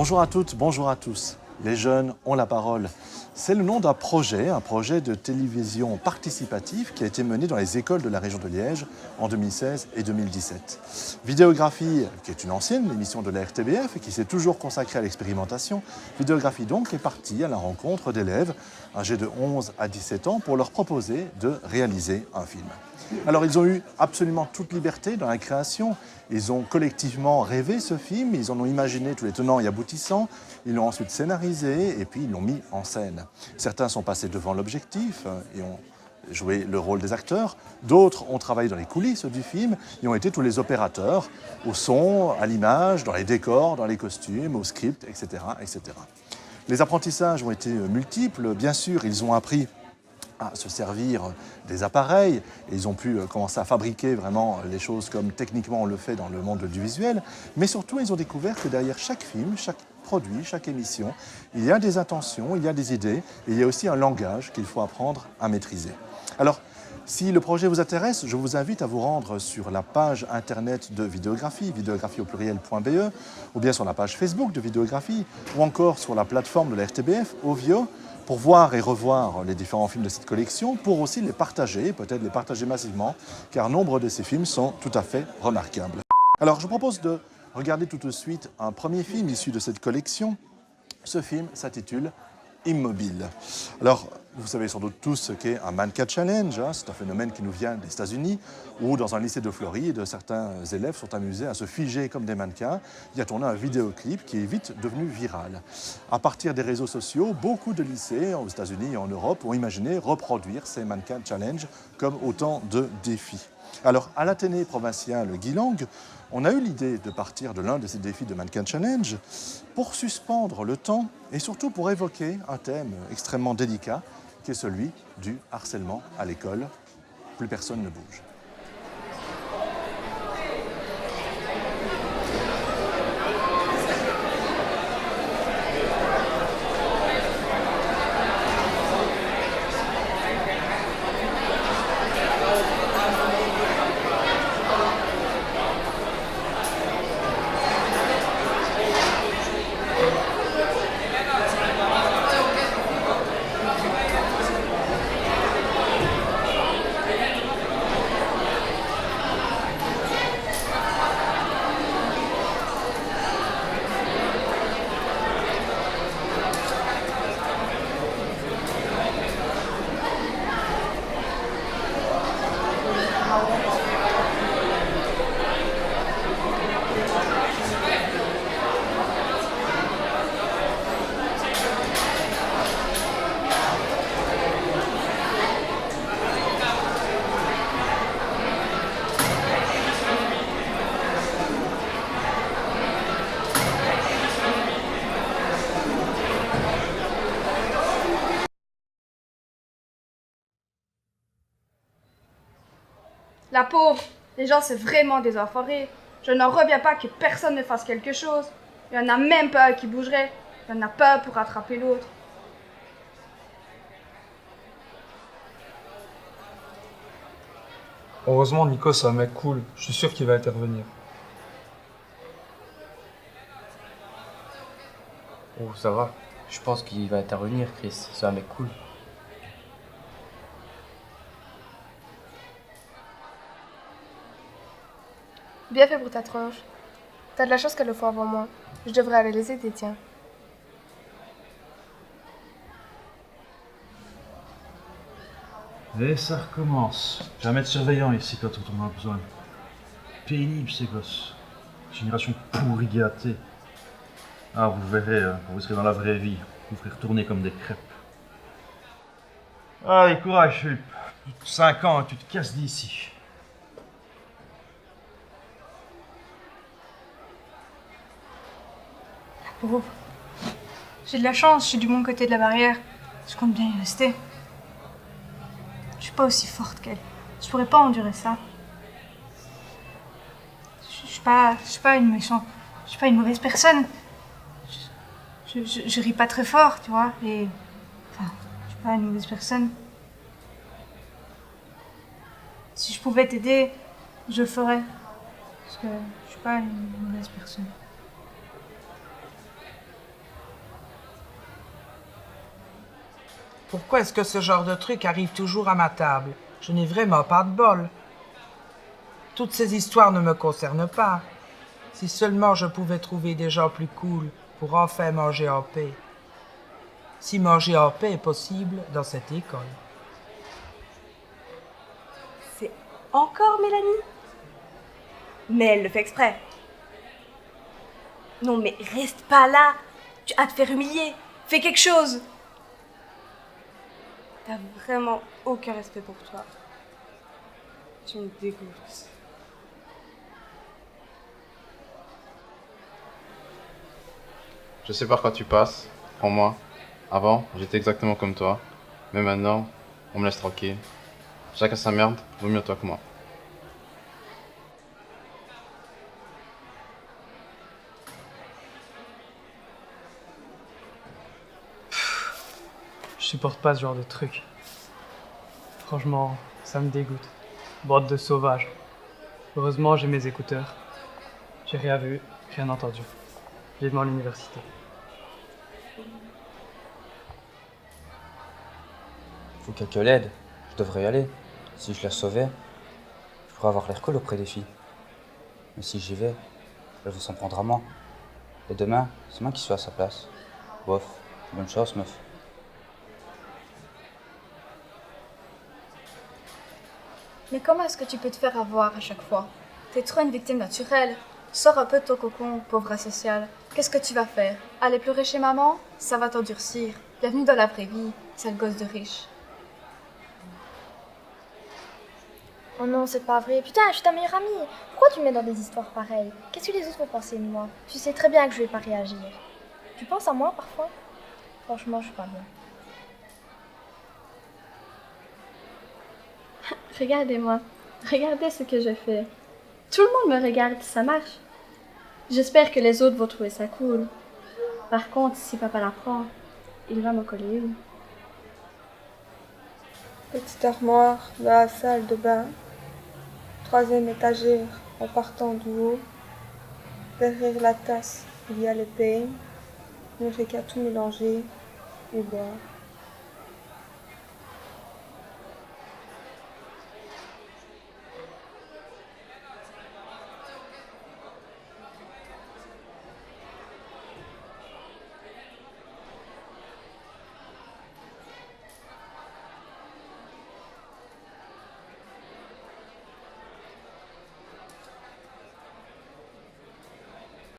Bonjour à toutes, bonjour à tous. Les jeunes ont la parole. C'est le nom d'un projet, un projet de télévision participative qui a été mené dans les écoles de la région de Liège en 2016 et 2017. Vidéographie, qui est une ancienne émission de la RTBF et qui s'est toujours consacrée à l'expérimentation, Vidéographie donc est partie à la rencontre d'élèves âgés de 11 à 17 ans pour leur proposer de réaliser un film. Alors ils ont eu absolument toute liberté dans la création, ils ont collectivement rêvé ce film, ils en ont imaginé tous les tenants et aboutissants, ils l'ont ensuite scénarisé et puis ils l'ont mis en scène. Certains sont passés devant l'objectif et ont joué le rôle des acteurs, d'autres ont travaillé dans les coulisses du film et ont été tous les opérateurs, au son, à l'image, dans les décors, dans les costumes, au script, etc., etc. Les apprentissages ont été multiples, bien sûr, ils ont appris à se servir des appareils et ils ont pu commencer à fabriquer vraiment les choses comme techniquement on le fait dans le monde du visuel, mais surtout ils ont découvert que derrière chaque film, chaque produit, chaque émission, il y a des intentions, il y a des idées et il y a aussi un langage qu'il faut apprendre à maîtriser. Alors, si le projet vous intéresse, je vous invite à vous rendre sur la page internet de Vidéographie, vidéographie au pluriel.be, ou bien sur la page Facebook de Vidéographie, ou encore sur la plateforme de la RTBF, Ovio, pour voir et revoir les différents films de cette collection, pour aussi les partager, peut-être les partager massivement, car nombre de ces films sont tout à fait remarquables. Alors, je vous propose de regarder tout de suite un premier film issu de cette collection. Ce film s'intitule Immobile. Alors, vous savez sans doute tous ce qu'est un Mannequin Challenge, c'est un phénomène qui nous vient des États-Unis, où dans un lycée de Floride, certains élèves sont amusés à se figer comme des mannequins et à tourner un vidéoclip qui est vite devenu viral. À partir des réseaux sociaux, beaucoup de lycées aux États-Unis et en Europe ont imaginé reproduire ces Mannequin Challenge comme autant de défis. Alors, à l'Athénée provincial Guilang, on a eu l'idée de partir de l'un de ces défis de Mannequin Challenge pour suspendre le temps et surtout pour évoquer un thème extrêmement délicat qui est celui du harcèlement à l'école. Plus personne ne bouge. La pauvre, les gens c'est vraiment des enfoirés. Je n'en reviens pas que personne ne fasse quelque chose. Il y en a même pas un qui bougerait. Il y en a pas un pour rattraper l'autre. Heureusement, Nico, c'est un mec cool. Je suis sûr qu'il va intervenir. Oh, ça va. Je pense qu'il va intervenir, Chris. C'est un mec cool. Bien fait pour ta tronche. T'as de la chance qu'elle le faut avant moi. Je devrais aller les aider, tiens. Et ça recommence. Jamais de surveillant ici quand on en a besoin. Pénible ces gosses. Génération pourrie gâtée. Ah, vous verrez, quand vous serez dans la vraie vie, vous ferez retourner comme des crêpes. Allez, courage, Philippe. 5 ans, tu te casses d'ici. Pauvre. J'ai de la chance, je suis du bon côté de la barrière. Je compte bien y rester. Je suis pas aussi forte qu'elle. Je pourrais pas endurer ça. Je suis pas une méchante. Je suis pas une mauvaise personne. Je ris pas très fort, tu vois. Et. Enfin, je suis pas une mauvaise personne. Si je pouvais t'aider, je le ferais. Parce que je suis pas une mauvaise personne. Pourquoi est-ce que ce genre de truc arrive toujours à ma table? Je n'ai vraiment pas de bol. Toutes ces histoires ne me concernent pas. Si seulement je pouvais trouver des gens plus cool pour enfin manger en paix. Si manger en paix est possible dans cette école. C'est encore Mélanie? Mais elle le fait exprès. Non mais reste pas là. Tu as te faire humilier. Fais quelque chose. T'as vraiment aucun respect pour toi. Tu me dégoûtes. Je sais par quoi tu passes, crois-moi. Avant, j'étais exactement comme toi. Mais maintenant, on me laisse tranquille. Chacun sa merde, vaut mieux toi que moi. Je supporte pas ce genre de truc. Franchement, ça me dégoûte. Bande de sauvages. Heureusement, j'ai mes écouteurs. J'ai rien vu, rien entendu. Vivement l'université. Faut qu'elle l'aide. Je devrais y aller. Si je la sauvais, je pourrais avoir l'air cool auprès des filles. Mais si j'y vais, elle va s'en prendre à moi. Et demain, c'est moi qui suis à sa place. Bof, bonne chance, meuf. Mais comment est-ce que tu peux te faire avoir à chaque fois? T'es trop une victime naturelle. Sors un peu de ton cocon, pauvre asocial. Qu'est-ce que tu vas faire? Aller pleurer chez maman? Ça va t'endurcir. Bienvenue dans la vraie vie, sale gosse de riche. Oh non, c'est pas vrai. Putain, je suis ta meilleure amie. Pourquoi tu me mets dans des histoires pareilles? Qu'est-ce que les autres vont penser de moi? Tu sais très bien que je vais pas réagir. Tu penses à moi parfois? Franchement, je suis pas bien. Regardez-moi. Regardez ce que je fais. Tout le monde me regarde, ça marche. J'espère que les autres vont trouver ça cool. Par contre, si papa l'apprend, il va me coller une. Petite armoire dans la salle de bain. 3e étagère en partant du haut. Derrière la tasse, il y a le pain. Ne fait qu'à tout mélanger et boire.